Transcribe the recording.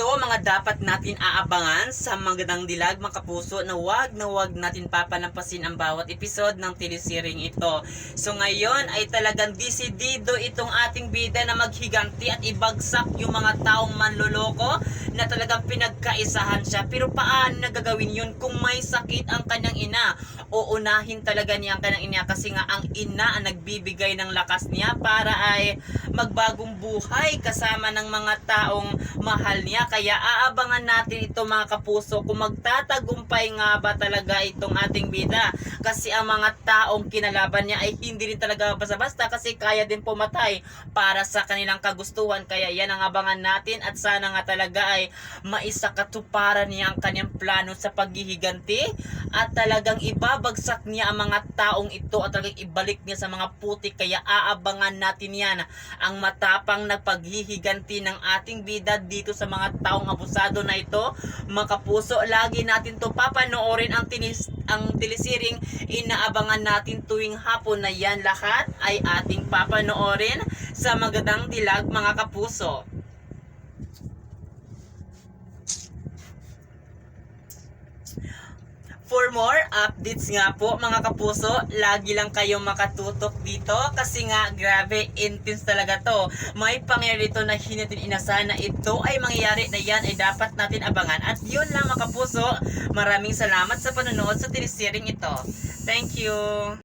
ito mga dapat natin aabangan sa Magandang Dilag mga kapuso na wag natin papalampasin ang bawat episode ng telesering ito. So ngayon ay talagang desidido itong ating bida na maghiganti at ibagsak yung mga taong manloloko na talagang pinagkaisahan siya. Pero paano nagagawin yun kung may sakit ang kanyang ina? Uunahin talaga niya ang kanyang ina kasi nga ang ina ang nagbibigay ng lakas niya para ay magbagong buhay kasama ng mga taong mahal niya. Kaya aabangan natin ito mga kapuso kung magtatagumpay nga ba talaga itong ating bida, kasi ang mga taong kinalaban niya ay hindi rin talaga basta-basta kasi kaya din pumatay para sa kanilang kagustuhan. Kaya yan ang abangan natin at sana nga talaga ay maisakatuparan niya ang kanyang plano sa paghihiganti at talagang ibabagsak niya ang mga taong ito at talagang ibalik niya sa mga putik. Kaya aabangan natin yan, ang matapang na paghihiganti ng ating bida dito sa mga taong abusado na ito. Mga kapuso, lagi natin to papanoorin ang telesiring inaabangan natin tuwing hapon na yan. Lahat ay ating papanoorin sa Magandang Dilag mga kapuso. For more updates nga po mga kapuso, lagi lang kayo makatutok dito kasi nga grabe, intense talaga to. May pangyayari ito na hindi natin inasahan na ito ay mangyayari, na yan ay dapat natin abangan. At yun lang mga kapuso, maraming salamat sa panonood sa telesering ito. Thank you!